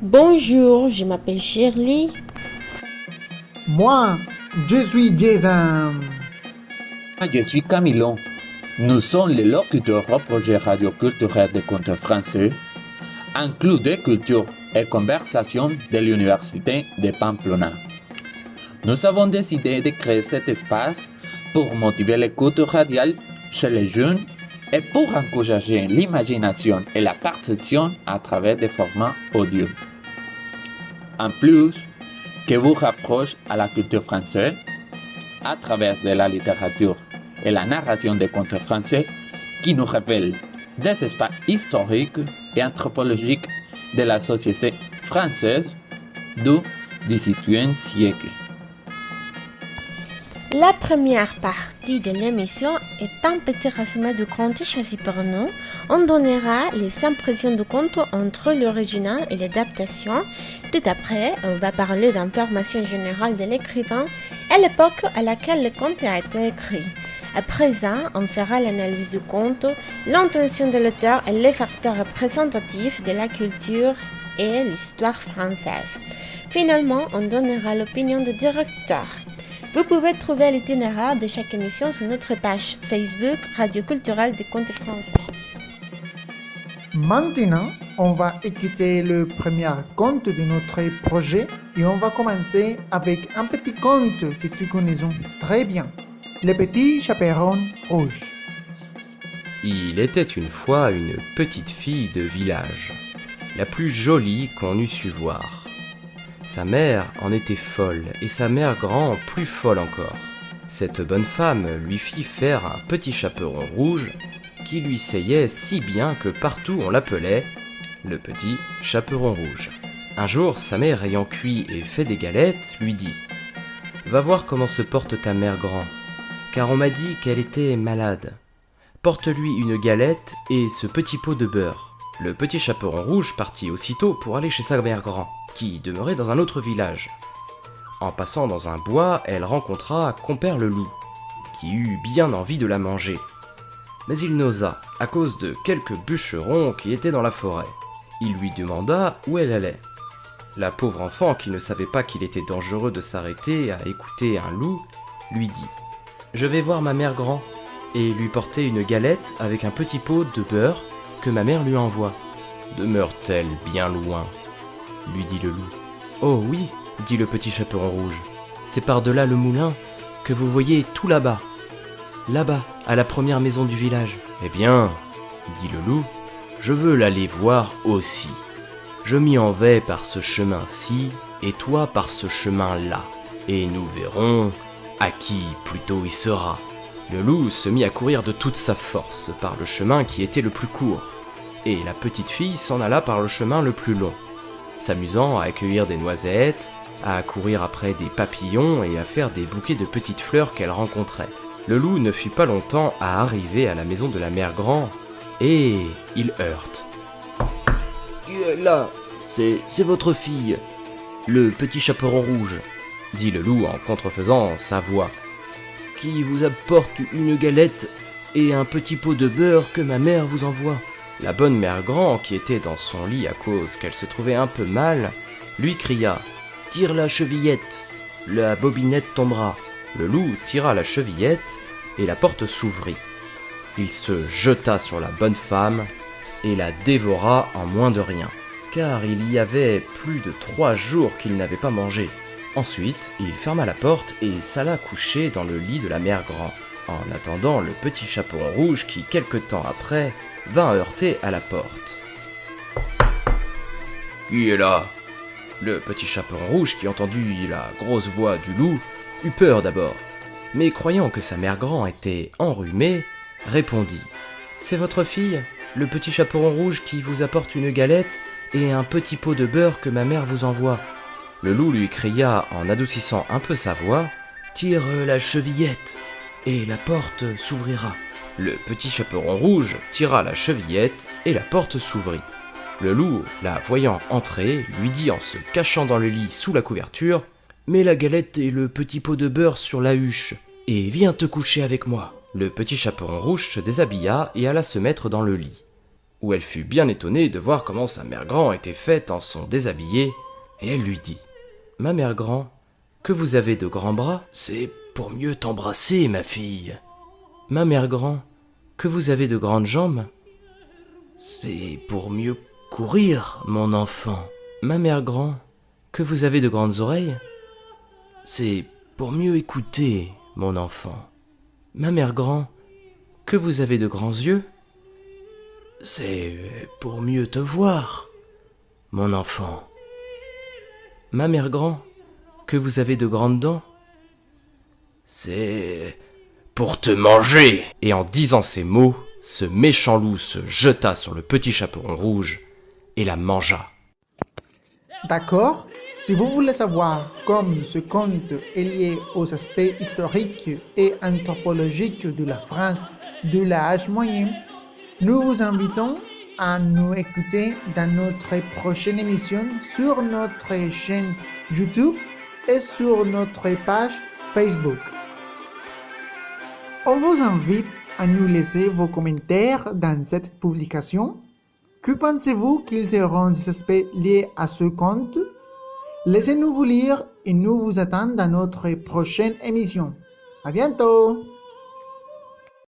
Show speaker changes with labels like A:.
A: Bonjour, je m'appelle Shirley.
B: Moi, je suis Jason.
C: Je suis Camilo. Nous sommes les locuteurs au projet radioculturel de contes français, inclus de culture et conversation de l'Université de Pamplona. Nous avons décidé de créer cet espace pour motiver l'écoute radiale chez les jeunes et pour encourager l'imagination et la perception à travers des formats audio. En plus, que vous rapproche à la culture française à travers de la littérature et la narration des contes français qui nous révèlent des espaces historiques et anthropologiques de la société française du XVIIIe siècle.
A: La première partie de l'émission est un petit résumé du conte choisi par nous. On donnera les impressions du conte entre l'original et l'adaptation. Tout après, on va parler d'informations générales de l'écrivain et l'époque à laquelle le conte a été écrit. À présent, on fera l'analyse du conte, l'intention de l'auteur et les facteurs représentatifs de la culture et l'histoire française. Finalement, on donnera l'opinion du directeur. Vous pouvez trouver l'itinéraire de chaque émission sur notre page Facebook Radio Culturelle des Contes Français.
B: Maintenant, on va écouter le premier conte de notre projet et on va commencer avec un petit conte que tu connais très bien. Le petit chaperon rouge.
D: Il était une fois une petite fille de village, la plus jolie qu'on eût su voir. Sa mère en était folle et sa mère grand plus folle encore. Cette bonne femme lui fit faire un petit chaperon rouge qui lui seyait si bien que partout on l'appelait le petit chaperon rouge. Un jour, sa mère ayant cuit et fait des galettes, lui dit « Va voir comment se porte ta mère grand, car on m'a dit qu'elle était malade. Porte-lui une galette et ce petit pot de beurre. » Le petit chaperon rouge partit aussitôt pour aller chez sa mère grand, qui demeurait dans un autre village. En passant dans un bois, elle rencontra Compère le loup, qui eut bien envie de la manger. Mais il n'osa, à cause de quelques bûcherons qui étaient dans la forêt. Il lui demanda où elle allait. La pauvre enfant, qui ne savait pas qu'il était dangereux de s'arrêter à écouter un loup, lui dit « Je vais voir ma mère grand, et lui porter une galette avec un petit pot de beurre que ma mère lui envoie. Demeure-t-elle bien loin ?» lui dit le loup. « Oh oui, dit le petit chaperon rouge, c'est par-delà le moulin que vous voyez tout là-bas. Là-bas, à la première maison du village. » « Eh bien, dit le loup, je veux l'aller voir aussi. Je m'y en vais par ce chemin-ci et toi par ce chemin-là, et nous verrons à qui plutôt il sera. » Le loup se mit à courir de toute sa force par le chemin qui était le plus court, et la petite fille s'en alla par le chemin le plus long, s'amusant à accueillir des noisettes, à courir après des papillons et à faire des bouquets de petites fleurs qu'elle rencontrait. Le loup ne fut pas longtemps à arriver à la maison de la mère grand, et il heurte. « Qui est là ? C'est votre fille, le petit chaperon rouge, dit le loup en contrefaisant sa voix, qui vous apporte une galette et un petit pot de beurre que ma mère vous envoie. » La bonne mère grand, qui était dans son lit à cause qu'elle se trouvait un peu mal, lui cria « Tire la chevillette, la bobinette tombera. » Le loup tira la chevillette et la porte s'ouvrit. Il se jeta sur la bonne femme et la dévora en moins de rien, car il y avait plus de 3 jours qu'il n'avait pas mangé. Ensuite, il ferma la porte et s'alla coucher dans le lit de la mère grand, en attendant le petit chaperon rouge qui, quelque temps après, vint heurter à la porte. « Qui est là ?» Le petit chaperon rouge, qui entendit la grosse voix du loup, eut peur d'abord, mais croyant que sa mère grand était enrhumée, répondit « C'est votre fille, le petit chaperon rouge qui vous apporte une galette et un petit pot de beurre que ma mère vous envoie. » Le loup lui cria en adoucissant un peu sa voix « Tire la chevillette et la porte s'ouvrira. » Le petit chaperon rouge tira la chevillette et la porte s'ouvrit. Le loup, la voyant entrer, lui dit en se cachant dans le lit sous la couverture « Mets la galette et le petit pot de beurre sur la huche et viens te coucher avec moi. » Le petit chaperon rouge se déshabilla et alla se mettre dans le lit. où elle fut bien étonnée de voir comment sa mère grand était faite en son déshabillé, et elle lui dit « Ma mère grand, que vous avez de grands bras ?»« C'est pour mieux t'embrasser, ma fille. »« Ma mère grand, que vous avez de grandes jambes ?»« C'est pour mieux courir, mon enfant. »« Ma mère grand, que vous avez de grandes oreilles ?»« C'est pour mieux écouter, mon enfant. »« Ma mère grand, que vous avez de grands yeux ?»« C'est pour mieux te voir, mon enfant. »« Ma mère grand, que vous avez de grandes dents ?»« C'est pour te manger. » Et en disant ces mots, ce méchant loup se jeta sur le petit chaperon rouge et la mangea.
B: D'accord? Si vous voulez savoir comment ce conte est lié aux aspects historiques et anthropologiques de la France de l'âge moyen, nous vous invitons à nous écouter dans notre prochaine émission sur notre chaîne YouTube et sur notre page Facebook. On vous invite à nous laisser vos commentaires dans cette publication. Que pensez-vous qu'ils seront des aspects liés à ce conte? Laissez-nous vous lire et nous vous attendons dans notre prochaine émission. À bientôt!